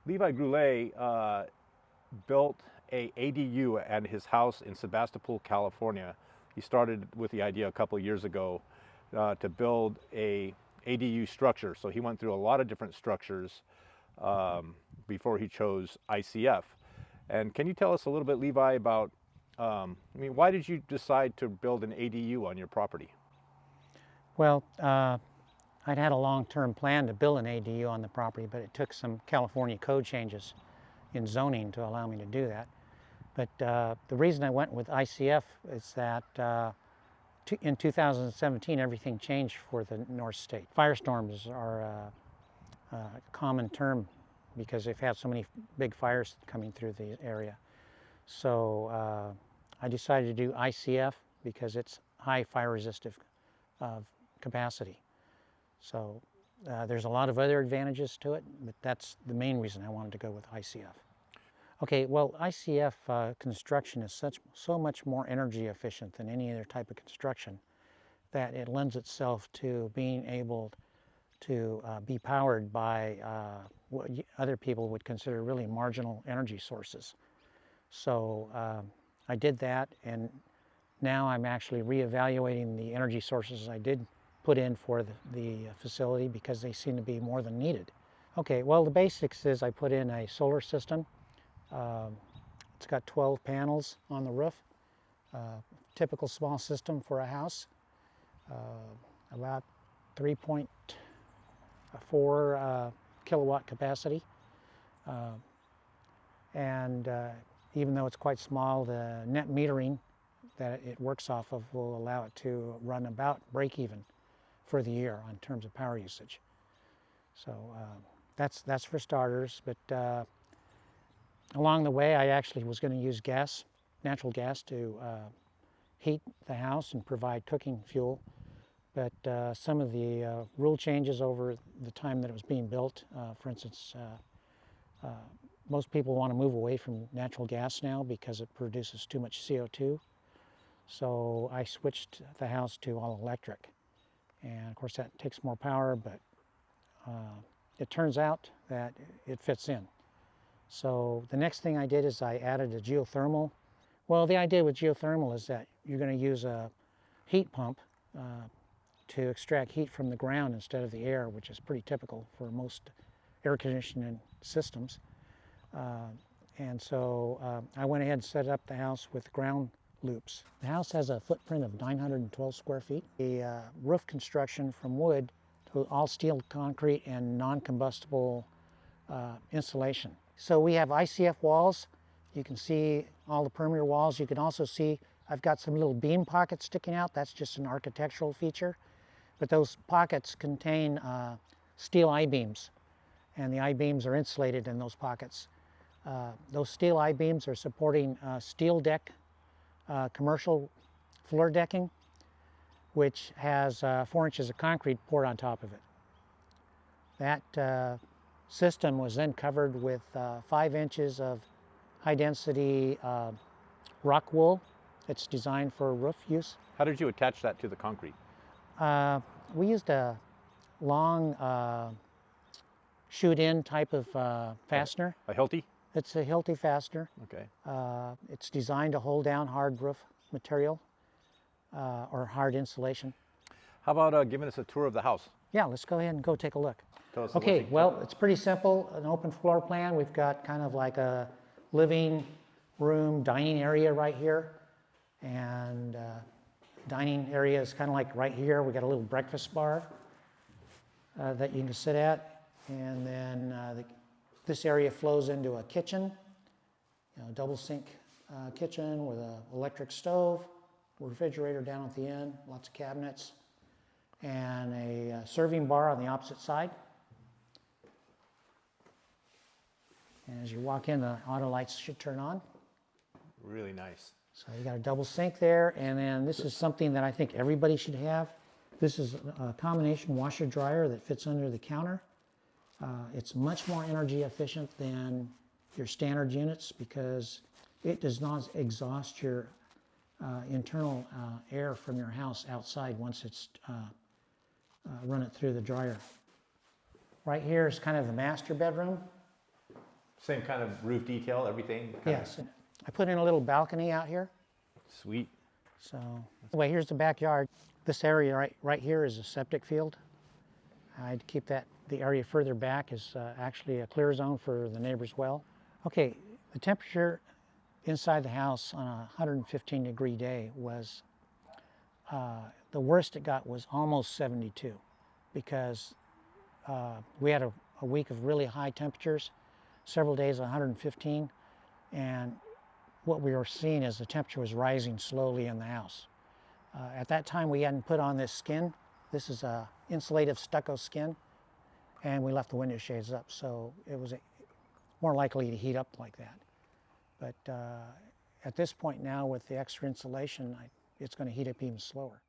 Levi Goulet built a ADU at his house in Sebastopol, California. He started with the idea a couple of years ago to build a ADU structure. So he went through a lot of different structures before he chose ICF. And can you tell us a little bit, Levi, about, why did you decide to build an ADU on your property? Well, I'd had a long-term plan to build an ADU on the property, but it took some California code changes in zoning to allow me to do that. But the reason I went with ICF is that in 2017, everything changed for the North State. Firestorms are a common term because they've had so many big fires coming through the area. So I decided to do ICF because it's high fire resistive capacity. So there's a lot of other advantages to it, but that's the main reason I wanted to go with ICF. Okay, well, ICF construction is so much more energy efficient than any other type of construction that it lends itself to being able to be powered by what other people would consider really marginal energy sources. So I did that, and now I'm actually reevaluating the energy sources I did put in for the facility because they seem to be more than needed. Okay, well, the basics is I put in a solar system. It's got 12 panels on the roof, typical small system for a house, about 3.4 kilowatt capacity. And even though it's quite small, the net metering that it works off of will allow it to run about break even for the year in terms of power usage. So that's for starters, but along the way I actually was going to use natural gas to heat the house and provide cooking fuel, but some of the rule changes over the time that it was being built, for instance, most people want to move away from natural gas now because it produces too much CO2. So I switched the house to all electric. And of course that takes more power, but it turns out that it fits in. So the next thing I did is I added a geothermal. Well, the idea with geothermal is that you're going to use a heat pump to extract heat from the ground instead of the air, which is pretty typical for most air conditioning systems. And so I went ahead and set up the house with ground loops. The house has a footprint of 912 square feet. The roof construction from wood to all steel concrete and non-combustible insulation. So we have ICF walls. You can see all the perimeter walls. You can also see I've got some little beam pockets sticking out. That's just an architectural feature. But those pockets contain steel I-beams, and the I-beams are insulated in those pockets. Those steel I-beams are supporting steel deck commercial floor decking, which has 4 inches of concrete poured on top of it. That system was then covered with 5 inches of high-density rock wool. It's designed for roof use. How did you attach that to the concrete? We used a long shoot-in type of fastener. A Hilti? It's a Hilti fastener. Okay. It's designed to hold down hard roof material or hard insulation. How about giving us a tour of the house? Yeah, let's go ahead and go take a look. Tell us. Okay, well, it's pretty simple, an open floor plan. We've got kind of like a living room, dining area right here. And dining area is kind of like right here. We got a little breakfast bar that you can sit at. And then this area flows into a kitchen, double sink kitchen with an electric stove, refrigerator down at the end, lots of cabinets, and a serving bar on the opposite side. And as you walk in, the auto lights should turn on. Really nice. So you got a double sink there, and then this is something that I think everybody should have. This is a combination washer dryer that fits under the counter. It's much more energy efficient than your standard units because it does not exhaust your internal air from your house outside once it's run it through the dryer. Right here is kind of the master bedroom. Same kind of roof detail, everything? Yes. I put in a little balcony out here. Sweet. So, anyway, here's the backyard. This area right here is a septic field. I'd keep the area further back is actually a clear zone for the neighbor's well. Okay, the temperature inside the house on a 115-degree day was, the worst it got was almost 72, because we had a week of really high temperatures, several days of 115, and what we were seeing is the temperature was rising slowly in the house. At that time, we hadn't put on this skin. This is a insulative stucco skin, and we left the window shades up, so it was more likely to heat up like that. But at this point now, with the extra insulation, it's going to heat up even slower.